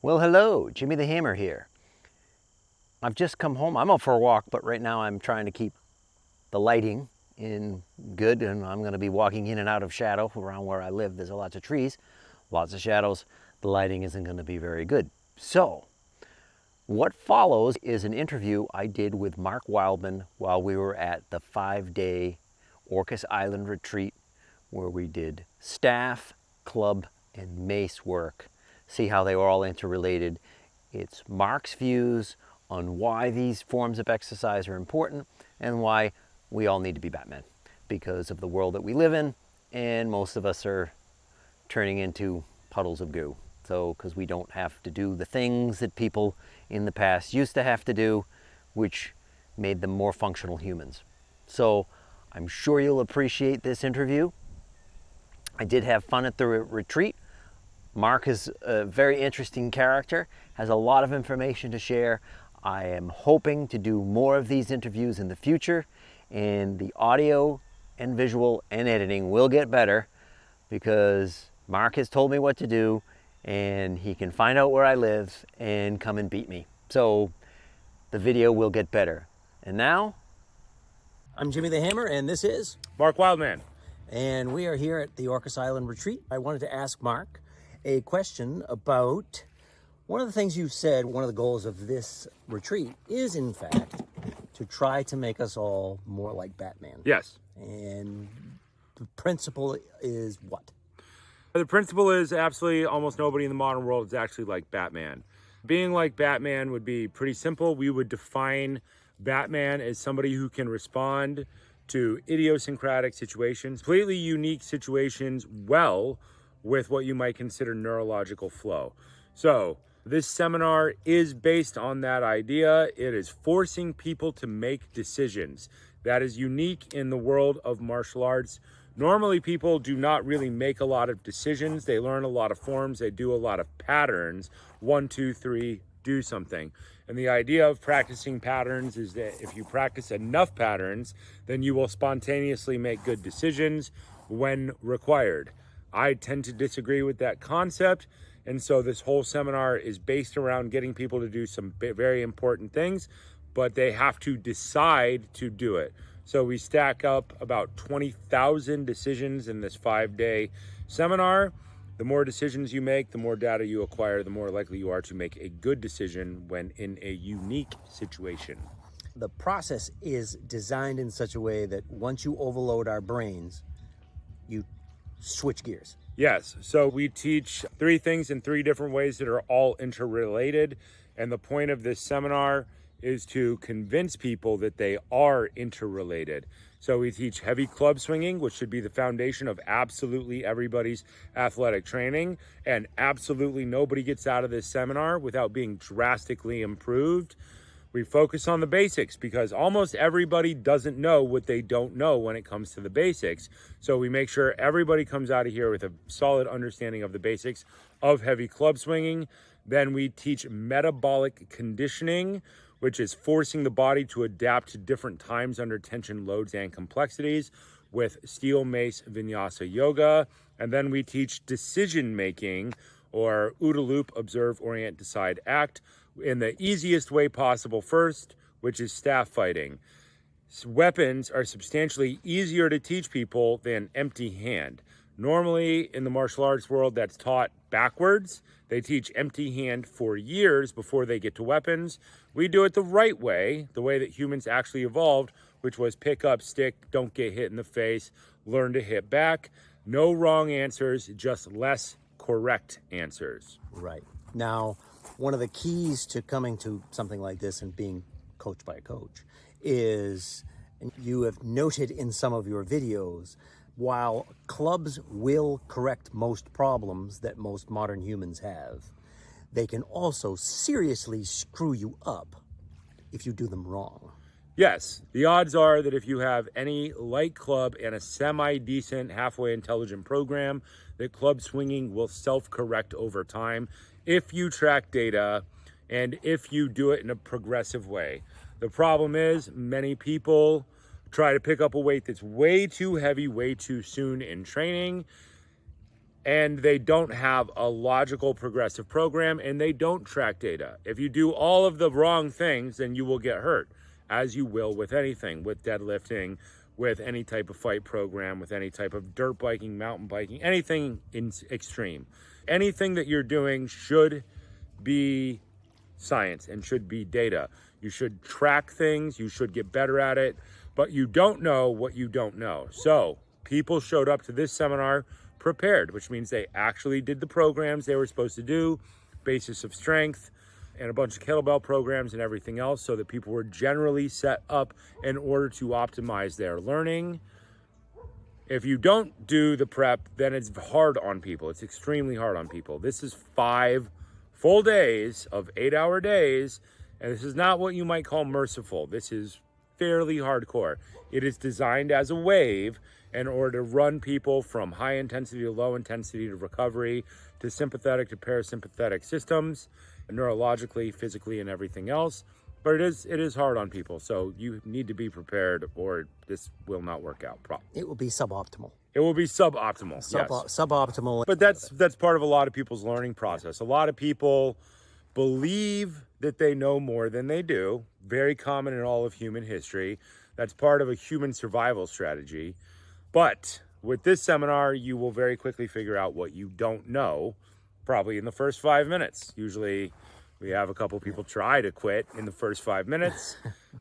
Well, hello, Jimmy the Hammer here. I've just come home. I'm out for a walk, but right now I'm trying to keep the lighting in good, and I'm going to be walking in and out of shadow around where I live. There's lots of trees, lots of shadows. The lighting isn't going to be very good. So, what follows is an interview I did with Mark Wildman while we were at the 5-day Orcas Island retreat, where we did staff, club, and mace work. See how they were all interrelated. It's Mark's views on why these forms of exercise are important and why we all need to be Batman because of the world that we live in, and most of us are turning into puddles of goo. So, because we don't have to do the things that people in the past used to have to do, which made them more functional humans. So, I'm sure you'll appreciate this interview. I did have fun at the retreat. Mark is a very interesting character, has a lot of information to share. I am hoping to do more of these interviews in the future, and the audio and visual and editing will get better because Mark has told me what to do, and he can find out where I live and come and beat me. So the video will get better. And now, I'm Jimmy the Hammer, and this is Mark Wildman. And we are here at the Orcas Island retreat. I wanted to ask Mark a question about one of the things you said. One of the goals of this retreat is, in fact, to try to make us all more like Batman. Yes. And the principle is what? The principle is absolutely almost nobody in the modern world is actually like Batman. Being like Batman would be pretty simple. We would define Batman as somebody who can respond to idiosyncratic situations, completely unique situations, well, with what you might consider neurological flow. So this seminar is based on that idea. It is forcing people to make decisions. That is unique in the world of martial arts. Normally, people do not really make a lot of decisions. They learn a lot of forms. They do a lot of patterns. 1, 2, 3, do something. And the idea of practicing patterns is that if you practice enough patterns, then you will spontaneously make good decisions when required. I tend to disagree with that concept. And so this whole seminar is based around getting people to do some very important things, but they have to decide to do it. So we stack up about 20,000 decisions in this 5-day seminar. The more decisions you make, the more data you acquire, the more likely you are to make a good decision when in a unique situation. The process is designed in such a way that once you overload our brains, you switch gears. Yes, so we teach 3 things in 3 different ways that are all interrelated. And the point of this seminar is to convince people that they are interrelated. So we teach heavy club swinging, which should be the foundation of absolutely everybody's athletic training. And absolutely nobody gets out of this seminar without being drastically improved. We focus on the basics because almost everybody doesn't know what they don't know when it comes to the basics. So we make sure everybody comes out of here with a solid understanding of the basics of heavy club swinging. Then we teach metabolic conditioning, which is forcing the body to adapt to different times under tension, loads, and complexities with steel mace vinyasa yoga. And then we teach decision making, or OODA loop, observe, orient, decide, act, in the easiest way possible first, which is staff fighting. Weapons are substantially easier to teach people than empty hand. Normally in the martial arts world, that's taught backwards. They teach empty hand for years before they get to weapons. We do it the right way, the way that humans actually evolved, which was pick up, stick, don't get hit in the face, learn to hit back. No wrong answers, just less correct answers. Right. Now, one of the keys to coming to something like this and being coached by a coach is, and you have noted in some of your videos, while clubs will correct most problems that most modern humans have, they can also seriously screw you up if you do them wrong. Yes, the odds are that if you have any light club and a semi-decent, halfway intelligent program, that club swinging will self-correct over time if you track data and if you do it in a progressive way. The problem is many people try to pick up a weight that's way too heavy, way too soon in training. and they don't have a logical progressive program, and they don't track data. If you do all of the wrong things, then you will get hurt, as you will with anything, with deadlifting, with any type of fight program, with any type of dirt biking, mountain biking, anything in extreme. Anything that you're doing should be science and should be data. You should track things, you should get better at it, but you don't know what you don't know. So people showed up to this seminar prepared, which means they actually did the programs they were supposed to do, basis of strength, and a bunch of kettlebell programs and everything else, so that people were generally set up in order to optimize their learning. If you don't do the prep, then it's hard on people. It's extremely hard on people. This is 5 full days of 8-hour days, and this is not what you might call merciful. This is fairly hardcore. It is designed as a wave in order to run people from high intensity to low intensity to recovery to sympathetic to parasympathetic systems, neurologically, physically, and everything else. But it is hard on people, so you need to be prepared, or this will not work out properly. It will be suboptimal. It will be suboptimal. Yes. Suboptimal. But that's part of a lot of people's learning process. A lot of people believe that they know more than they do. Very common in all of human history. That's part of a human survival strategy. But with this seminar, you will very quickly figure out what you don't know, probably in the first 5 minutes. Usually we have a couple people try to quit in the first 5 minutes.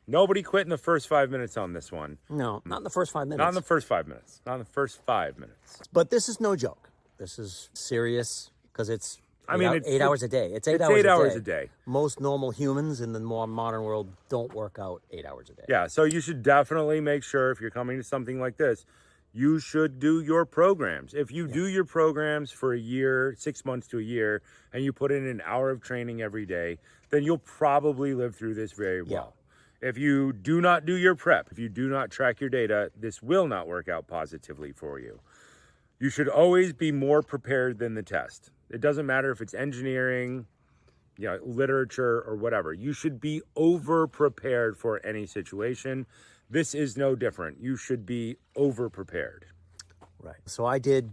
Nobody quit in the first 5 minutes on this one. No, not in the first 5 minutes. Not in the first 5 minutes. Not in the first 5 minutes. But this is no joke. This is serious because it's 8 hours a day. It's 8 hours a day. Most normal humans in the more modern world don't work out 8 hours a day. Yeah, so you should definitely make sure, if you're coming to something like this, you should do your programs. If you do your programs for a year, 6 months to a year, and you put in an hour of training every day, then you'll probably live through this very well. Yeah. If you do not do your prep, if you do not track your data, this will not work out positively for you. You should always be more prepared than the test. It doesn't matter if it's engineering, literature, or whatever. You should be over prepared for any situation. This is no different. You should be over prepared. Right. So I did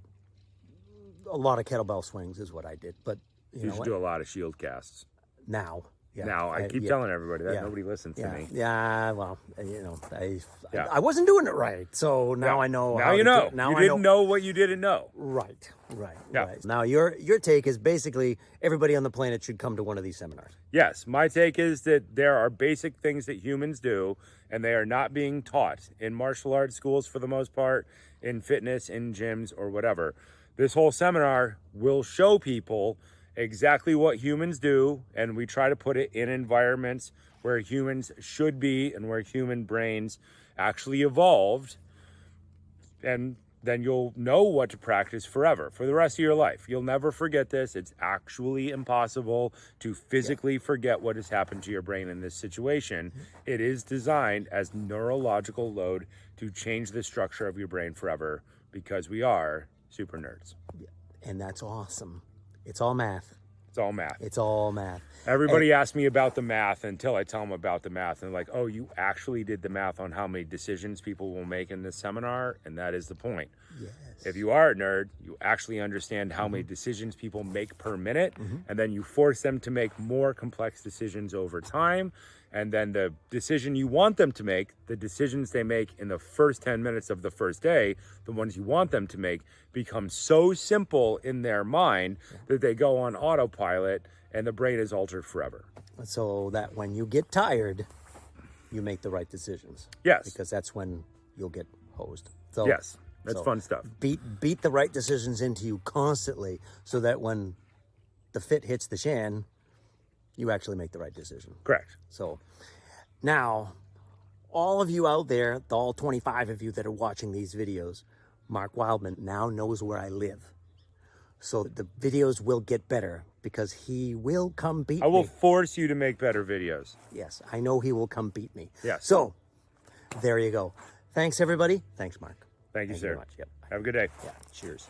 a lot of kettlebell swings is what I did, but you should do a lot of shield casts. Now. Yeah. Now, I keep telling everybody that. Nobody listens to me. Yeah, well, I wasn't doing it right. So now I know. Now you know. You didn't know what you didn't know. Right. Now, your take is basically everybody on the planet should come to one of these seminars. Yes. My take is that there are basic things that humans do, and they are not being taught in martial arts schools for the most part, in fitness, in gyms, or whatever. This whole seminar will show people exactly what humans do, and we try to put it in environments where humans should be and where human brains actually evolved, and then you'll know what to practice forever, for the rest of your life. You'll never forget this. It's actually impossible to physically forget what has happened to your brain in this situation. It is designed as neurological load to change the structure of your brain forever, because we are super nerds. And that's awesome. It's all math. It's all math. It's all math. Everybody asks me about the math until I tell them about the math. And like, oh, you actually did the math on how many decisions people will make in this seminar? And that is the point. Yes. If you are a nerd, you actually understand how many decisions people make per minute. And then you force them to make more complex decisions over time. And then the decision you want them to make, the decisions they make in the first 10 minutes of the first day, the ones you want them to make, become so simple in their mind that they go on autopilot and the brain is altered forever. So that when you get tired, you make the right decisions. Yes. Because that's when you'll get hosed. So, yes. That's fun stuff. Beat the right decisions into you constantly so that when the fit hits the shan, you actually make the right decision. Correct. So now, all of you out there, all 25 of you that are watching these videos, Mark Wildman now knows where I live. So the videos will get better because he will come beat me. I will force you to make better videos. Yes, I know he will come beat me. Yes. So there you go. Thanks, everybody. Thanks, Mark. Thank you, sir. Very much. Yep. Have a good day. Yeah. Cheers.